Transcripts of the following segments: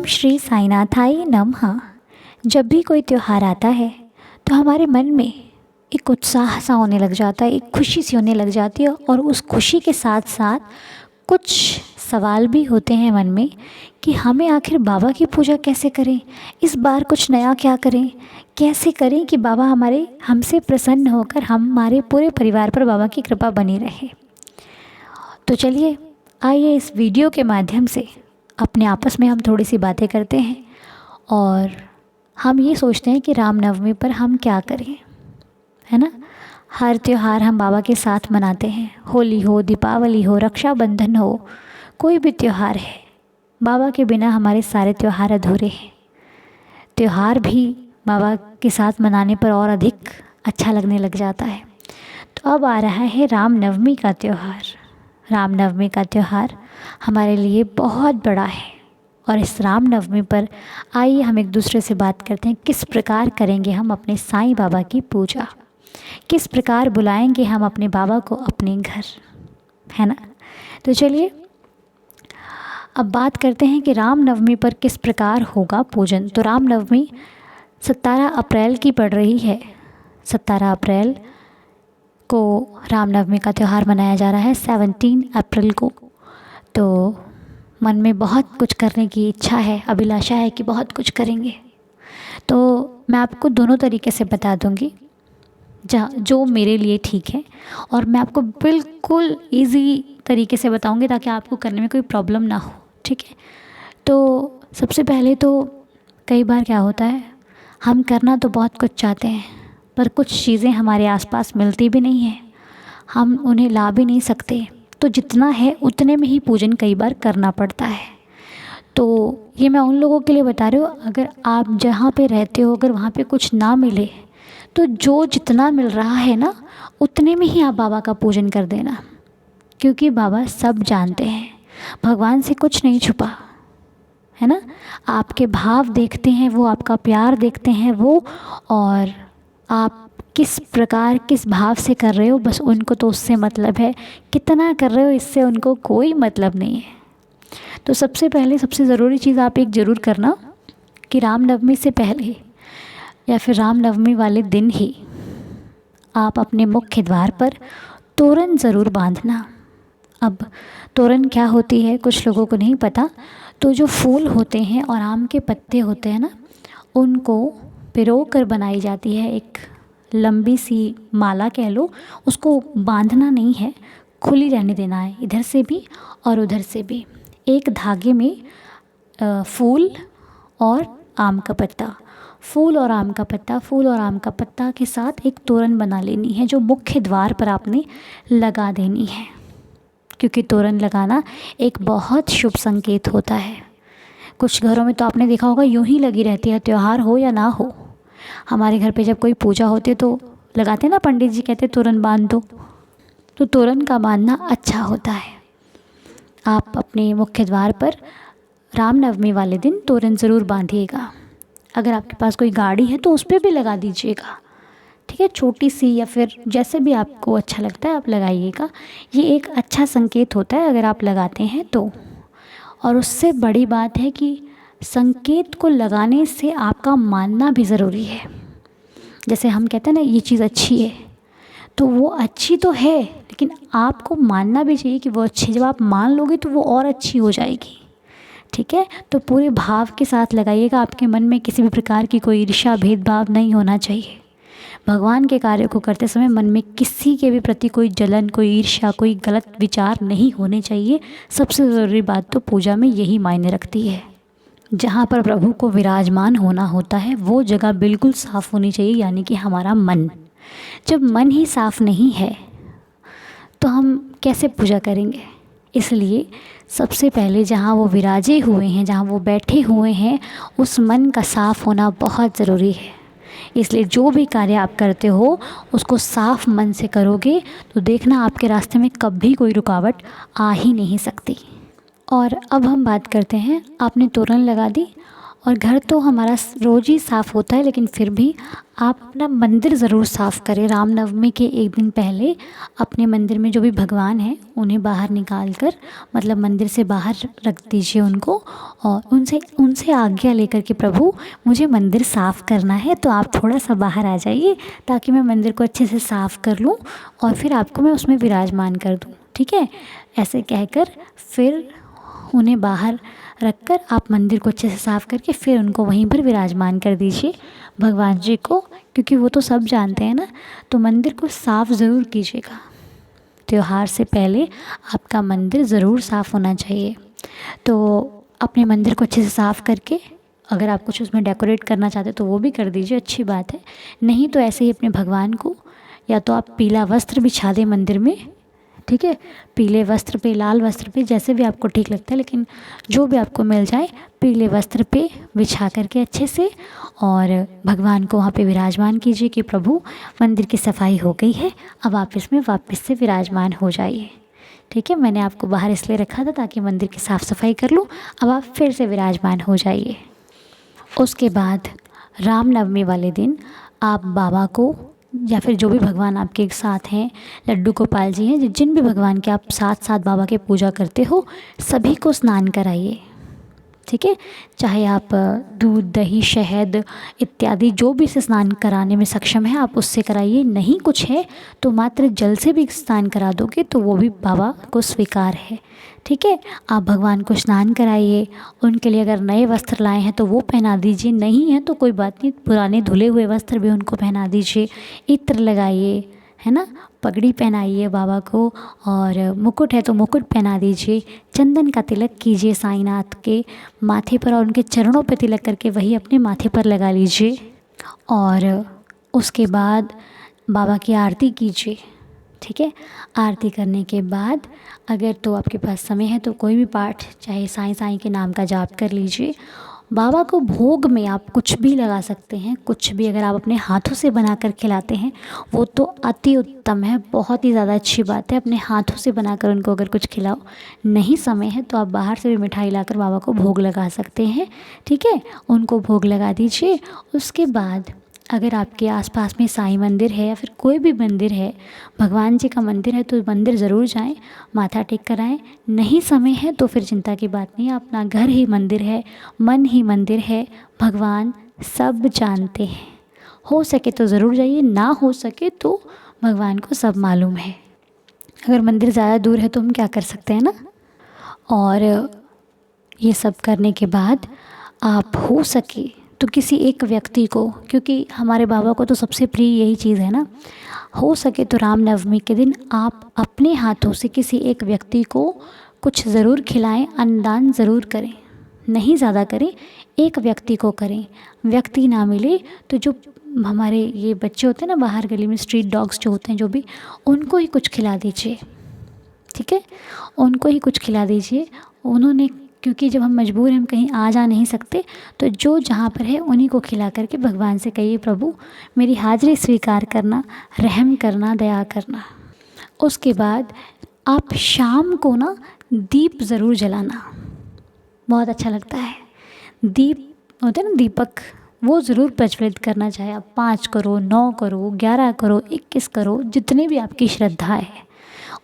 श्री साईनाथाय नमः। जब भी कोई त्यौहार आता है तो हमारे मन में एक उत्साह सा होने लग जाता है, एक खुशी सी होने लग जाती है और उस खुशी के साथ साथ कुछ सवाल भी होते हैं मन में कि हमें आखिर बाबा की पूजा कैसे करें, इस बार कुछ नया क्या करें, कैसे करें कि बाबा हमसे प्रसन्न होकर हमारे पूरे परिवार पर बाबा की कृपा बनी रहे। तो चलिए आइए इस वीडियो के माध्यम से अपने आपस में हम थोड़ी सी बातें करते हैं और हम ये सोचते हैं कि रामनवमी पर हम क्या करें, है ना। हर त्यौहार हम बाबा के साथ मनाते हैं, होली हो, दीपावली हो, रक्षाबंधन हो, कोई भी त्यौहार है, बाबा के बिना हमारे सारे त्यौहार अधूरे हैं। त्यौहार भी बाबा के साथ मनाने पर और अधिक अच्छा लगने लग जाता है। तो अब आ रहा है रामनवमी का त्यौहार। रामनवमी का त्यौहार हमारे लिए बहुत बड़ा है और इस रामनवमी पर आइए हम एक दूसरे से बात करते हैं किस प्रकार करेंगे हम अपने साईं बाबा की पूजा, किस प्रकार बुलाएंगे हम अपने बाबा को अपने घर, है ना। तो चलिए अब बात करते हैं कि रामनवमी पर किस प्रकार होगा पूजन। तो रामनवमी 17 अप्रैल की पड़ रही है। 17 अप्रैल को रामनवमी का त्यौहार मनाया जा रहा है, 17 अप्रैल को। तो मन में बहुत कुछ करने की इच्छा है, अभिलाषा है कि बहुत कुछ करेंगे। तो मैं आपको दोनों तरीके से बता दूंगी जो मेरे लिए ठीक है, और मैं आपको बिल्कुल इजी तरीके से बताऊंगी ताकि आपको करने में कोई प्रॉब्लम ना हो, ठीक है। तो सबसे पहले तो कई बार क्या होता है, हम करना तो बहुत कुछ चाहते हैं पर कुछ चीज़ें हमारे आसपास मिलती भी नहीं हैं, हम उन्हें ला भी नहीं सकते। तो जितना है उतने में ही पूजन कई बार करना पड़ता है। तो ये मैं उन लोगों के लिए बता रही हूँ, अगर आप जहाँ पे रहते हो अगर वहाँ पे कुछ ना मिले तो जो जितना मिल रहा है ना उतने में ही आप बाबा का पूजन कर देना, क्योंकि बाबा सब जानते हैं, भगवान से कुछ नहीं छुपा, है ना। आपके भाव देखते हैं वो, आपका प्यार देखते हैं वो, और आप किस प्रकार किस भाव से कर रहे हो, बस उनको तो उससे मतलब है। कितना कर रहे हो इससे उनको कोई मतलब नहीं है। तो सबसे पहले सबसे ज़रूरी चीज़ आप एक ज़रूर करना कि रामनवमी से पहले या फिर रामनवमी वाले दिन ही आप अपने मुख्य द्वार पर तोरण ज़रूर बांधना। अब तोरण क्या होती है कुछ लोगों को नहीं पता। तो जो फूल होते हैं और आम के पत्ते होते हैं ना, उनको पिरो कर बनाई जाती है एक लंबी सी माला कह लो। उसको बांधना नहीं है, खुली रहने देना है, इधर से भी और उधर से भी। एक धागे में फूल और आम का पत्ता, फूल और आम का पत्ता, फूल और आम का पत्ता के साथ एक तोरण बना लेनी है जो मुख्य द्वार पर आपने लगा देनी है, क्योंकि तोरण लगाना एक बहुत शुभ संकेत होता है। कुछ घरों में तो आपने देखा होगा यूं ही लगी रहती है, त्यौहार हो या ना हो। हमारे घर पे जब कोई पूजा होती है तो लगाते हैं ना, पंडित जी कहते तोरण बांध दो। तो तोरण का बांधना अच्छा होता है। आप अपने मुख्य द्वार पर रामनवमी वाले दिन तोरण ज़रूर बांधिएगा। अगर आपके पास कोई गाड़ी है तो उस पर भी लगा दीजिएगा, ठीक है, छोटी सी या फिर जैसे भी आपको अच्छा लगता है आप लगाइएगा। ये एक अच्छा संकेत होता है अगर आप लगाते हैं तो। और उससे बड़ी बात है कि संकेत को लगाने से आपका मानना भी ज़रूरी है। जैसे हम कहते हैं ना ये चीज़ अच्छी है, तो वो अच्छी तो है लेकिन आपको मानना भी चाहिए कि वो अच्छी है। जब आप मान लोगे तो वो और अच्छी हो जाएगी, ठीक है। तो पूरे भाव के साथ लगाइएगा। आपके मन में किसी भी प्रकार की कोई ईर्ष्या भेदभाव नहीं होना चाहिए। भगवान के कार्य को करते समय मन में किसी के भी प्रति कोई जलन, कोई ईर्ष्या, कोई गलत विचार नहीं होने चाहिए। सबसे ज़रूरी बात तो पूजा में यही मायने रखती है। जहाँ पर प्रभु को विराजमान होना होता है वो जगह बिल्कुल साफ़ होनी चाहिए, यानी कि हमारा मन। जब मन ही साफ़ नहीं है तो हम कैसे पूजा करेंगे। इसलिए सबसे पहले जहाँ वो विराजे हुए हैं, जहाँ वो बैठे हुए हैं, उस मन का साफ़ होना बहुत ज़रूरी है। इसलिए जो भी कार्य आप करते हो उसको साफ़ मन से करोगे तो देखना आपके रास्ते में कभी कोई रुकावट आ ही नहीं सकती। और अब हम बात करते हैं, आपने तोरण लगा दी और घर तो हमारा रोज़ ही साफ़ होता है, लेकिन फिर भी आप अपना मंदिर ज़रूर साफ़ करें। रामनवमी के एक दिन पहले अपने मंदिर में जो भी भगवान हैं उन्हें बाहर निकाल कर, मतलब मंदिर से बाहर रख दीजिए उनको, और उनसे उनसे आज्ञा लेकर के, प्रभु मुझे मंदिर साफ़ करना है तो आप थोड़ा सा बाहर आ जाइए ताकि मैं मंदिर को अच्छे से साफ़ कर लूँ और फिर आपको मैं उसमें विराजमान कर दूँ, ठीक है। ऐसे कहकर फिर उन्हें बाहर रखकर आप मंदिर को अच्छे से साफ़ करके फिर उनको वहीं पर विराजमान कर दीजिए भगवान जी को, क्योंकि वो तो सब जानते हैं ना। तो मंदिर को साफ़ ज़रूर कीजिएगा। त्योहार से पहले आपका मंदिर ज़रूर साफ़ होना चाहिए। तो अपने मंदिर को अच्छे से साफ़ करके, अगर आप कुछ उसमें डेकोरेट करना चाहते तो वो भी कर दीजिए, अच्छी बात है। नहीं तो ऐसे ही अपने भगवान को या तो आप पीला वस्त्र बिछा दें मंदिर में, ठीक है, पीले वस्त्र पे, लाल वस्त्र पे, जैसे भी आपको ठीक लगता है, लेकिन जो भी आपको मिल जाए पीले वस्त्र पे बिछा करके अच्छे से, और भगवान को वहाँ पे विराजमान कीजिए कि प्रभु मंदिर की सफाई हो गई है, अब आप इसमें वापस से विराजमान हो जाइए, ठीक है। मैंने आपको बाहर इसलिए रखा था ताकि मंदिर की साफ़ सफाई कर लूँ, अब आप फिर से विराजमान हो जाइए। उसके बाद रामनवमी वाले दिन आप बाबा को या फिर जो भी भगवान आपके एक साथ हैं, लड्डू गोपाल जी हैं, जिन भी भगवान के आप साथ साथ बाबा के पूजा करते हो, सभी को स्नान कराइए, ठीक है। चाहे आप दूध, दही, शहद इत्यादि जो भी से स्नान कराने में सक्षम है आप उससे कराइए। नहीं कुछ है तो मात्र जल से भी स्नान करा दोगे तो वो भी बाबा को स्वीकार है, ठीक है। आप भगवान को स्नान कराइए। उनके लिए अगर नए वस्त्र लाए हैं तो वो पहना दीजिए, नहीं है तो कोई बात नहीं, पुराने धुले हुए वस्त्र भी उनको पहना दीजिए। इत्र लगाइए, है ना, पगड़ी पहनाइए बाबा को, और मुकुट है तो मुकुट पहना दीजिए। चंदन का तिलक कीजिए साईनाथ के माथे पर, और उनके चरणों पर तिलक करके वही अपने माथे पर लगा लीजिए। और उसके बाद बाबा की आरती कीजिए, ठीक है। आरती करने के बाद अगर तो आपके पास समय है तो कोई भी पाठ, चाहे साईं साईं के नाम का जाप कर लीजिए। बाबा को भोग में आप कुछ भी लगा सकते हैं, कुछ भी अगर आप अपने हाथों से बनाकर खिलाते हैं वो तो अति उत्तम है, बहुत ही ज़्यादा अच्छी बात है। अपने हाथों से बनाकर उनको अगर कुछ खिलाओ, नहीं समय है तो आप बाहर से भी मिठाई लाकर बाबा को भोग लगा सकते हैं, ठीक है। उनको भोग लगा दीजिए। उसके बाद अगर आपके आसपास में साईं मंदिर है या फिर कोई भी मंदिर है, भगवान जी का मंदिर है, तो मंदिर ज़रूर जाएं, माथा टेक कर आएँ। नहीं समय है तो फिर चिंता की बात नहीं, अपना घर ही मंदिर है, मन ही मंदिर है, भगवान सब जानते हैं। हो सके तो ज़रूर जाइए, ना हो सके तो भगवान को सब मालूम है। अगर मंदिर ज़्यादा दूर है तो हम क्या कर सकते हैं ना। और ये सब करने के बाद आप हो सके तो किसी एक व्यक्ति को, क्योंकि हमारे बाबा को तो सबसे प्रिय यही चीज़ है ना, हो सके तो रामनवमी के दिन आप अपने हाथों से किसी एक व्यक्ति को कुछ ज़रूर खिलाएं, अन्नदान ज़रूर करें। नहीं ज़्यादा करें, एक व्यक्ति को करें। व्यक्ति ना मिले तो जो हमारे ये बच्चे होते हैं ना बाहर गली में, स्ट्रीट डॉग्स जो होते हैं, जो भी, उनको ही कुछ खिला दीजिए, ठीक है। उनको ही कुछ खिला दीजिए। उन्होंने, क्योंकि जब हम मजबूर हैं, हम कहीं आ जा नहीं सकते, तो जो जहाँ पर है उन्हीं को खिला करके भगवान से कहिए, प्रभु मेरी हाज़िरी स्वीकार करना, रहम करना, दया करना। उसके बाद आप शाम को ना दीप ज़रूर जलाना, बहुत अच्छा लगता है। दीप होते हैं ना, दीपक, वो ज़रूर प्रज्वलित करना। चाहे आप 5 करो, 9 करो, 11 करो, 21 करो, जितने भी आपकी श्रद्धा है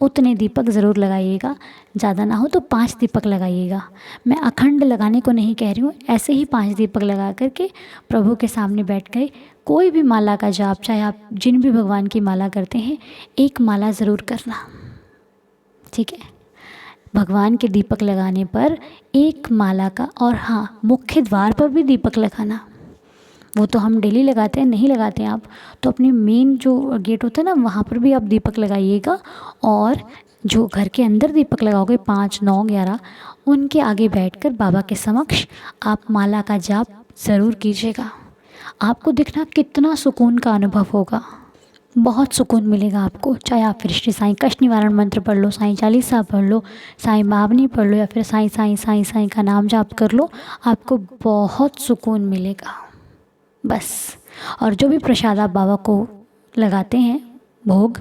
उतने दीपक ज़रूर लगाइएगा। ज़्यादा ना हो तो 5 दीपक लगाइएगा। मैं अखंड लगाने को नहीं कह रही हूँ, ऐसे ही 5 दीपक लगा करके प्रभु के सामने बैठ गए। कोई भी माला का जाप, चाहे आप जिन भी भगवान की माला करते हैं, एक माला ज़रूर करना, ठीक है। भगवान के दीपक लगाने पर एक माला का, और हाँ, मुख्य द्वार पर भी दीपक लगाना। वो तो हम डेली लगाते हैं, नहीं लगाते हैं आप तो अपने मेन जो गेट होता है ना, वहाँ पर भी आप दीपक लगाइएगा। और जो घर के अंदर दीपक लगाओगे 5, 9, 11, उनके आगे बैठकर बाबा के समक्ष आप माला का जाप ज़रूर कीजिएगा। आपको देखना कितना सुकून का अनुभव होगा, बहुत सुकून मिलेगा आपको। चाहे आप फिर श्री साईं कष्ट निवारण मंत्र पढ़ लो, साईं चालीसा पढ़ लो, साईं बावनी पढ़ लो, या फिर साईं साईं साईं साईं का नाम जाप कर लो, आपको बहुत सुकून मिलेगा बस। और जो भी प्रसाद आप बाबा को लगाते हैं भोग,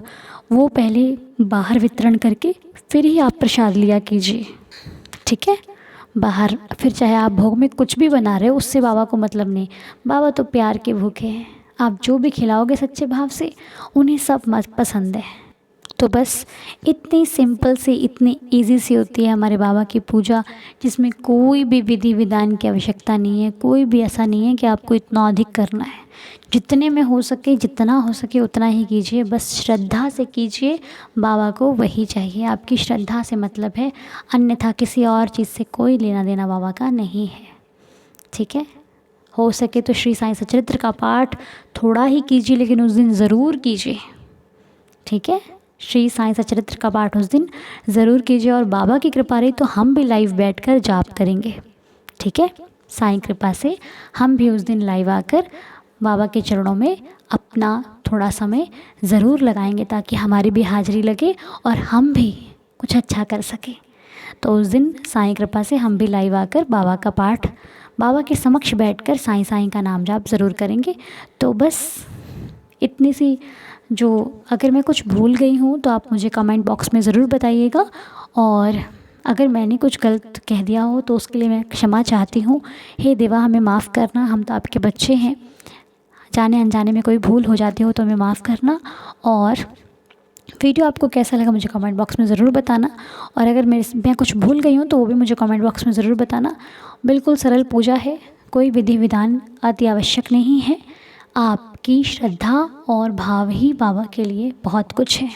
वो पहले बाहर वितरण करके फिर ही आप प्रसाद लिया कीजिए, ठीक है। बाहर फिर चाहे आप भोग में कुछ भी बना रहे हो उससे बाबा को मतलब नहीं। बाबा तो प्यार के भूखे हैं, आप जो भी खिलाओगे सच्चे भाव से उन्हें सब पसंद है। तो बस इतनी सिंपल सी इतनी इजी सी होती है हमारे बाबा की पूजा, जिसमें कोई भी विधि विधान की आवश्यकता नहीं है, कोई भी ऐसा नहीं है कि आपको इतना अधिक करना है। जितने में हो सके जितना हो सके उतना ही कीजिए, बस श्रद्धा से कीजिए। बाबा को वही चाहिए, आपकी श्रद्धा से मतलब है, अन्यथा किसी और चीज़ से कोई लेना देना बाबा का नहीं है। ठीक है, हो सके तो श्री साईं सचरित्र का पाठ थोड़ा ही कीजिए, लेकिन उस दिन ज़रूर कीजिए। ठीक है, श्री साईं सचरित्र का पाठ उस दिन ज़रूर कीजिए, और बाबा की कृपा रही तो हम भी लाइव बैठकर जाप करेंगे। ठीक है, साईं कृपा से हम भी उस दिन लाइव आकर बाबा के चरणों में अपना थोड़ा समय ज़रूर लगाएंगे, ताकि हमारी भी हाजिरी लगे और हम भी कुछ अच्छा कर सकें। तो उस दिन साईं कृपा से हम भी लाइव आकर बाबा का पाठ, बाबा के समक्ष बैठकर साईं साईं का नाम जाप ज़रूर करेंगे। तो बस इतनी सी, जो अगर मैं कुछ भूल गई हूँ तो आप मुझे कमेंट बॉक्स में ज़रूर बताइएगा, और अगर मैंने कुछ गलत कह दिया हो तो उसके लिए मैं क्षमा चाहती हूँ। हे देवा, हमें माफ़ करना, हम तो आपके बच्चे हैं, जाने अनजाने में कोई भूल हो जाती हो तो हमें माफ़ करना। और वीडियो आपको कैसा लगा मुझे कमेंट बॉक्स में ज़रूर बताना, और अगर मैं कुछ भूल गई हूँ तो वो भी मुझे कमेंट बॉक्स में ज़रूर बताना। बिल्कुल सरल पूजा है, कोई विधि विधान अति आवश्यक नहीं है, आपकी श्रद्धा और भाव ही बाबा के लिए बहुत कुछ है।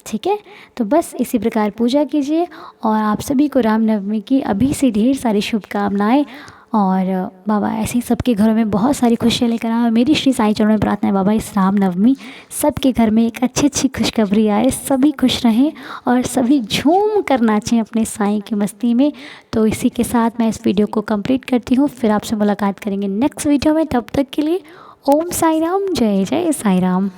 ठीक है, तो बस इसी प्रकार पूजा कीजिए, और आप सभी को रामनवमी की अभी से ढेर सारी शुभकामनाएं, और बाबा ऐसे ही सबके घरों में बहुत सारी खुशियाँ लेकर आए। और मेरी श्री साईं चरणों में प्रार्थना है बाबा, इस रामनवमी सबके घर में एक अच्छी खुशखबरी आए, सभी खुश रहें और सभी झूम कर नाचें अपने साईं की मस्ती में। तो इसी के साथ मैं इस वीडियो को कंप्लीट करती हूँ, फिर आपसे मुलाकात करेंगे नेक्स्ट वीडियो में। तब तक के लिए ओम साई राम, जय जय साई राम।